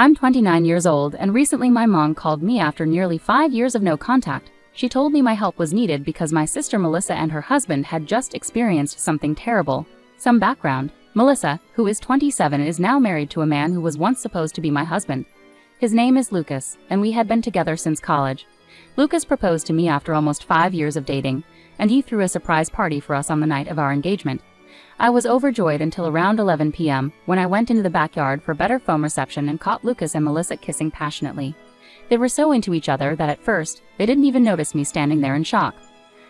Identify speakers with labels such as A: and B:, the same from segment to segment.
A: I'm 29 years old, and recently my mom called me after nearly 5 years of no contact. She told me my help was needed because my sister Melissa and her husband had just experienced something terrible. Some background: Melissa, who is 27, is now married to a man who was once supposed to be my husband. His name is Lucas, and we had been together since college. Lucas proposed to me after almost 5 years of dating, and he threw a surprise party for us on the night of our engagement. I was overjoyed until around 11 p.m. when I went into the backyard for better phone reception and caught Lucas and Melissa kissing passionately. They were so into each other that at first, they didn't even notice me standing there in shock.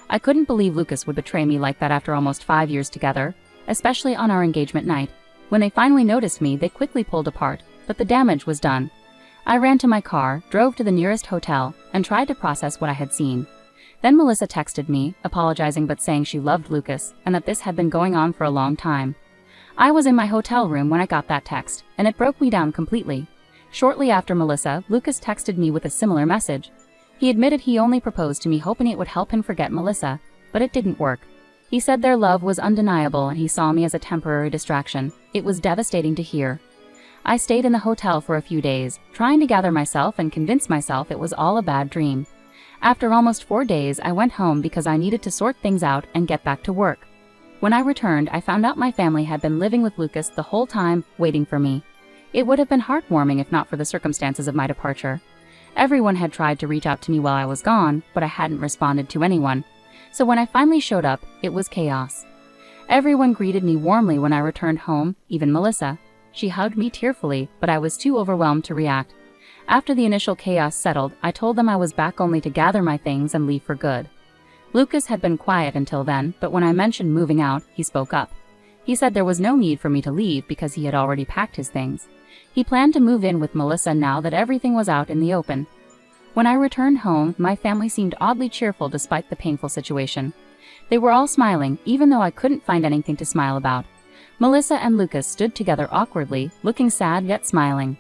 A: I couldn't believe Lucas would betray me like that after almost 5 years together, especially on our engagement night. When they finally noticed me, they quickly pulled apart, but the damage was done. I ran to my car, drove to the nearest hotel, and tried to process what I had seen. Then Melissa texted me, apologizing but saying she loved Lucas and that this had been going on for a long time. I was in my hotel room when I got that text, and it broke me down completely. Shortly after Melissa, Lucas texted me with a similar message. He admitted he only proposed to me hoping it would help him forget Melissa, but it didn't work. He said their love was undeniable and he saw me as a temporary distraction. It was devastating to hear. I stayed in the hotel for a few days, trying to gather myself and convince myself it was all a bad dream. After almost 4 days, I went home because I needed to sort things out and get back to work. When I returned, I found out my family had been living with Lucas the whole time, waiting for me. It would have been heartwarming if not for the circumstances of my departure. Everyone had tried to reach out to me while I was gone, but I hadn't responded to anyone. So when I finally showed up, it was chaos. Everyone greeted me warmly when I returned home, even Melissa. She hugged me tearfully, but I was too overwhelmed to react. After the initial chaos settled, I told them I was back only to gather my things and leave for good. Lucas had been quiet until then, but when I mentioned moving out, he spoke up. He said there was no need for me to leave because he had already packed his things. He planned to move in with Melissa now that everything was out in the open. When I returned home, my family seemed oddly cheerful despite the painful situation. They were all smiling, even though I couldn't find anything to smile about. Melissa and Lucas stood together awkwardly, looking sad yet smiling.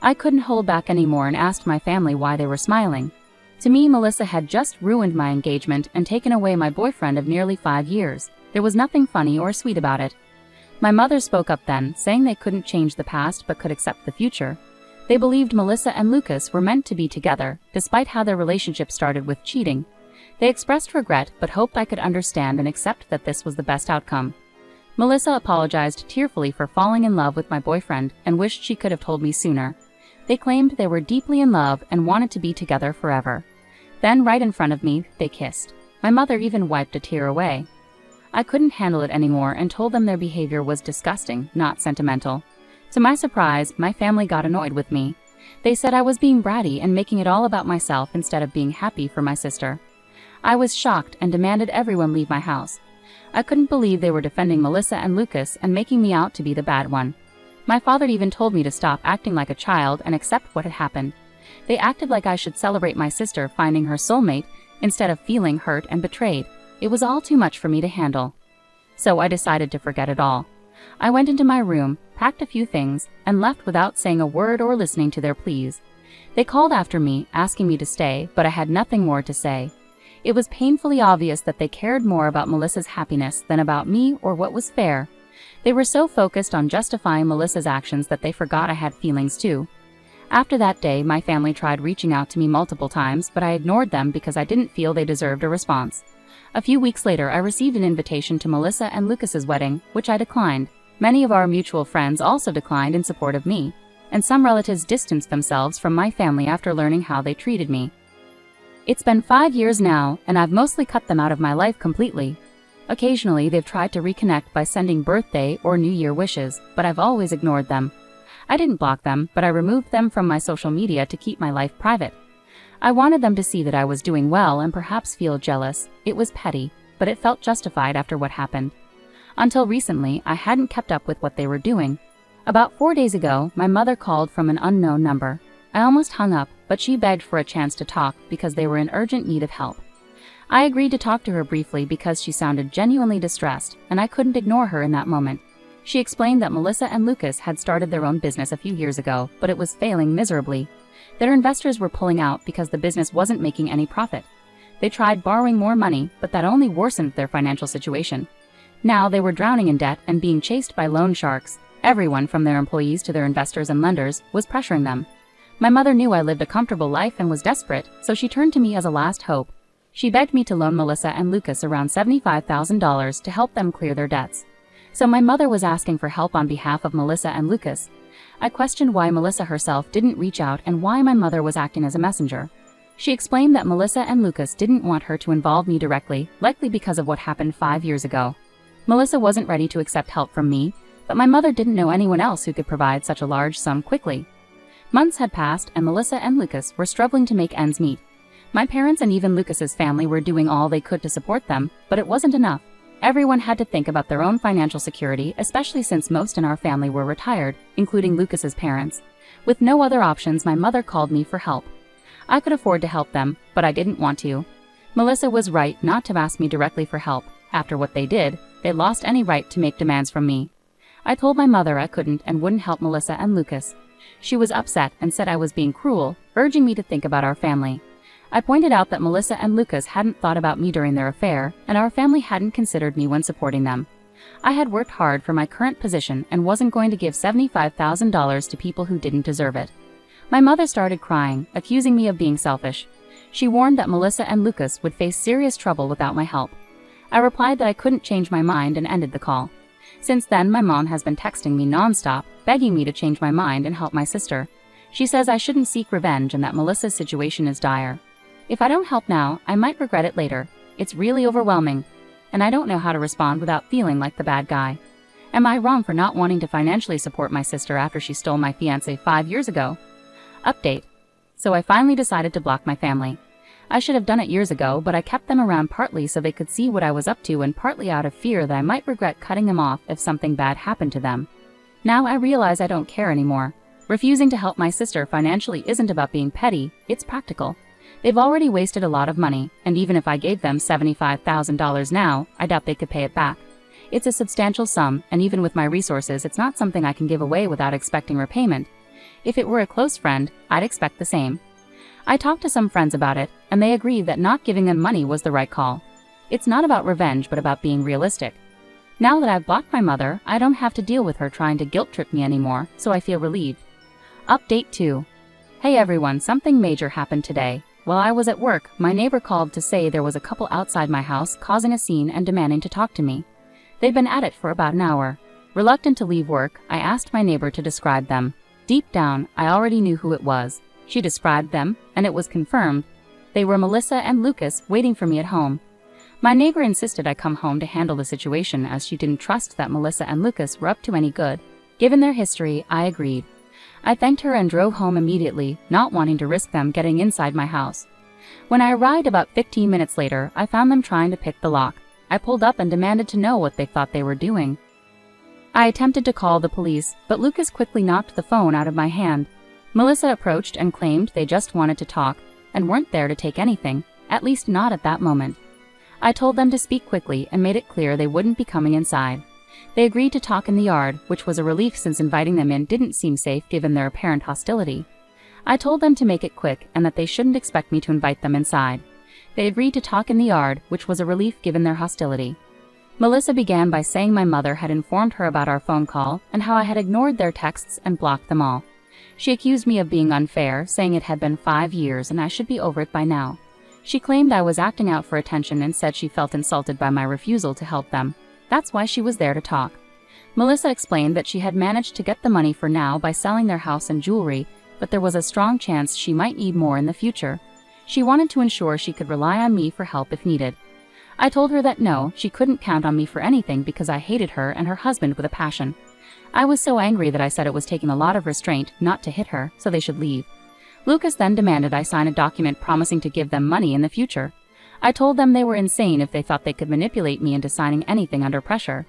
A: I couldn't hold back anymore and asked my family why they were smiling. To me, Melissa had just ruined my engagement and taken away my boyfriend of nearly 5 years. There was nothing funny or sweet about it. My mother spoke up then, saying they couldn't change the past but could accept the future. They believed Melissa and Lucas were meant to be together, despite how their relationship started with cheating. They expressed regret but hoped I could understand and accept that this was the best outcome. Melissa apologized tearfully for falling in love with my boyfriend and wished she could have told me sooner. They claimed they were deeply in love and wanted to be together forever. Then, right in front of me, they kissed. My mother even wiped a tear away. I couldn't handle it anymore and told them their behavior was disgusting, not sentimental. To my surprise, my family got annoyed with me. They said I was being bratty and making it all about myself instead of being happy for my sister. I was shocked and demanded everyone leave my house. I couldn't believe they were defending Melissa and Lucas and making me out to be the bad one. My father even told me to stop acting like a child and accept what had happened. They acted like I should celebrate my sister finding her soulmate instead of feeling hurt and betrayed. It was all too much for me to handle. So I decided to forget it all. I went into my room, packed a few things, and left without saying a word or listening to their pleas. They called after me, asking me to stay, but I had nothing more to say. It was painfully obvious that they cared more about Melissa's happiness than about me or what was fair. They were so focused on justifying Melissa's actions that they forgot I had feelings too. After that day, my family tried reaching out to me multiple times, but I ignored them because I didn't feel they deserved a response. A few weeks later, I received an invitation to Melissa and Lucas's wedding, which I declined. Many of our mutual friends also declined in support of me, and some relatives distanced themselves from my family after learning how they treated me. It's been 5 years now, and I've mostly cut them out of my life completely. Occasionally, they've tried to reconnect by sending birthday or New Year wishes, but I've always ignored them. I didn't block them, but I removed them from my social media to keep my life private. I wanted them to see that I was doing well and perhaps feel jealous. It was petty, but it felt justified after what happened. Until recently, I hadn't kept up with what they were doing. About 4 days ago, my mother called from an unknown number. I almost hung up, but she begged for a chance to talk because they were in urgent need of help. I agreed to talk to her briefly because she sounded genuinely distressed, and I couldn't ignore her in that moment. She explained that Melissa and Lucas had started their own business a few years ago, but it was failing miserably. Their investors were pulling out because the business wasn't making any profit. They tried borrowing more money, but that only worsened their financial situation. Now they were drowning in debt and being chased by loan sharks. Everyone from their employees to their investors and lenders was pressuring them. My mother knew I lived a comfortable life and was desperate, so she turned to me as a last hope. She begged me to loan Melissa and Lucas around $75,000 to help them clear their debts. So my mother was asking for help on behalf of Melissa and Lucas. I questioned why Melissa herself didn't reach out and why my mother was acting as a messenger. She explained that Melissa and Lucas didn't want her to involve me directly, likely because of what happened 5 years ago. Melissa wasn't ready to accept help from me, but my mother didn't know anyone else who could provide such a large sum quickly. Months had passed and Melissa and Lucas were struggling to make ends meet. My parents and even Lucas's family were doing all they could to support them, but it wasn't enough. Everyone had to think about their own financial security, especially since most in our family were retired, including Lucas's parents. With no other options, my mother called me for help. I could afford to help them, but I didn't want to. Melissa was right not to ask me directly for help. After what they did, they lost any right to make demands from me. I told my mother I couldn't and wouldn't help Melissa and Lucas. She was upset and said I was being cruel, urging me to think about our family. I pointed out that Melissa and Lucas hadn't thought about me during their affair, and our family hadn't considered me when supporting them. I had worked hard for my current position and wasn't going to give $75,000 to people who didn't deserve it. My mother started crying, accusing me of being selfish. She warned that Melissa and Lucas would face serious trouble without my help. I replied that I couldn't change my mind and ended the call. Since then, my mom has been texting me nonstop, begging me to change my mind and help my sister. She says I shouldn't seek revenge and that Melissa's situation is dire. If I don't help now, I might regret it later. It's really overwhelming, and I don't know how to respond without feeling like the bad guy. Am I wrong for not wanting to financially support my sister after she stole my fiancé 5 years ago? Update. So I finally decided to block my family. I should have done it years ago, but I kept them around partly so they could see what I was up to and partly out of fear that I might regret cutting them off if something bad happened to them. Now I realize I don't care anymore. Refusing to help my sister financially isn't about being petty, it's practical. They've already wasted a lot of money, and even if I gave them $75,000 now, I doubt they could pay it back. It's a substantial sum, and even with my resources, it's not something I can give away without expecting repayment. If it were a close friend, I'd expect the same. I talked to some friends about it, and they agreed that not giving them money was the right call. It's not about revenge, but about being realistic. Now that I've blocked my mother, I don't have to deal with her trying to guilt-trip me anymore, so I feel relieved. Update 2. Hey everyone, something major happened today. While I was at work, my neighbor called to say there was a couple outside my house causing a scene and demanding to talk to me. They'd been at it for about an hour. Reluctant to leave work, I asked my neighbor to describe them. Deep down, I already knew who it was. She described them, and it was confirmed. They were Melissa and Lucas waiting for me at home. My neighbor insisted I come home to handle the situation as she didn't trust that Melissa and Lucas were up to any good. Given their history, I agreed. I thanked her and drove home immediately, not wanting to risk them getting inside my house. When I arrived about 15 minutes later, I found them trying to pick the lock. I pulled up and demanded to know what they thought they were doing. I attempted to call the police, but Lucas quickly knocked the phone out of my hand. Melissa approached and claimed they just wanted to talk, and weren't there to take anything, at least not at that moment. I told them to speak quickly and made it clear they wouldn't be coming inside. They agreed to talk in the yard, which was a relief since inviting them in didn't seem safe given their apparent hostility. I told them to make it quick and that they shouldn't expect me to invite them inside. They agreed to talk in the yard, which was a relief given their hostility. Melissa began by saying my mother had informed her about our phone call and how I had ignored their texts and blocked them all. She accused me of being unfair, saying it had been 5 years and I should be over it by now. She claimed I was acting out for attention and said she felt insulted by my refusal to help them. That's why she was there to talk. Melissa explained that she had managed to get the money for now by selling their house and jewelry, but there was a strong chance she might need more in the future. She wanted to ensure she could rely on me for help if needed. I told her that no, she couldn't count on me for anything because I hated her and her husband with a passion. I was so angry that I said it was taking a lot of restraint not to hit her, so they should leave. Lucas then demanded I sign a document promising to give them money in the future. I told them they were insane if they thought they could manipulate me into signing anything under pressure.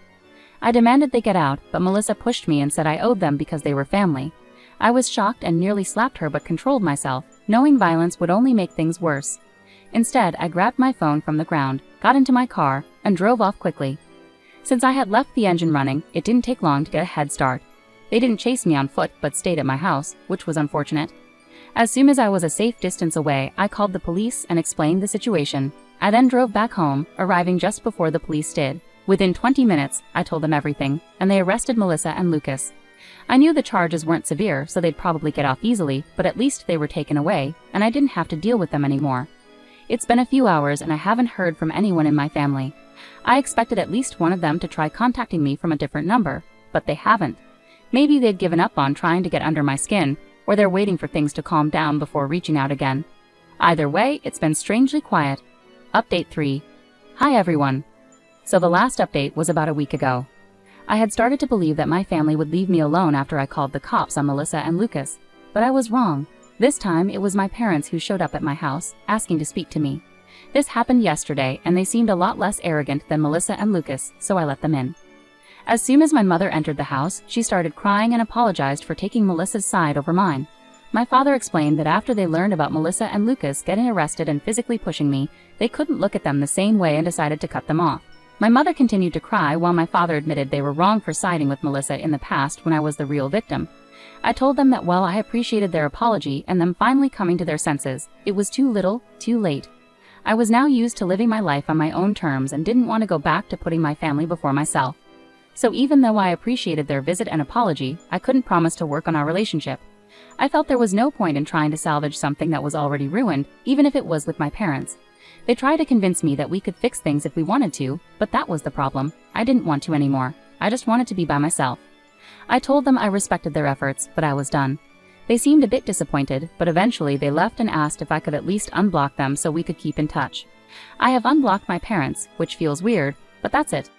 A: I demanded they get out, but Melissa pushed me and said I owed them because they were family. I was shocked and nearly slapped her but controlled myself, knowing violence would only make things worse. Instead, I grabbed my phone from the ground, got into my car, and drove off quickly. Since I had left the engine running, it didn't take long to get a head start. They didn't chase me on foot but stayed at my house, which was unfortunate. As soon as I was a safe distance away, I called the police and explained the situation. I then drove back home, arriving just before the police did. Within 20 minutes, I told them everything, and they arrested Melissa and Lucas. I knew the charges weren't severe, so they'd probably get off easily, but at least they were taken away, and I didn't have to deal with them anymore. It's been a few hours and I haven't heard from anyone in my family. I expected at least one of them to try contacting me from a different number, but they haven't. Maybe they'd given up on trying to get under my skin, or they're waiting for things to calm down before reaching out again. Either way, it's been strangely quiet. Update 3. Hi everyone. So the last update was about a week ago. I had started to believe that my family would leave me alone after I called the cops on Melissa and Lucas, but I was wrong. This time it was my parents who showed up at my house, asking to speak to me. This happened yesterday and they seemed a lot less arrogant than Melissa and Lucas, so I let them in. As soon as my mother entered the house, she started crying and apologized for taking Melissa's side over mine. My father explained that after they learned about Melissa and Lucas getting arrested and physically pushing me, they couldn't look at them the same way and decided to cut them off. My mother continued to cry while my father admitted they were wrong for siding with Melissa in the past when I was the real victim. I told them that while I appreciated their apology and them finally coming to their senses, it was too little, too late. I was now used to living my life on my own terms and didn't want to go back to putting my family before myself. So even though I appreciated their visit and apology, I couldn't promise to work on our relationship. I felt there was no point in trying to salvage something that was already ruined, even if it was with my parents. They tried to convince me that we could fix things if we wanted to, but that was the problem. I didn't want to anymore. I just wanted to be by myself. I told them I respected their efforts, but I was done. They seemed a bit disappointed, but eventually they left and asked if I could at least unblock them so we could keep in touch. I have unblocked my parents, which feels weird, but that's it.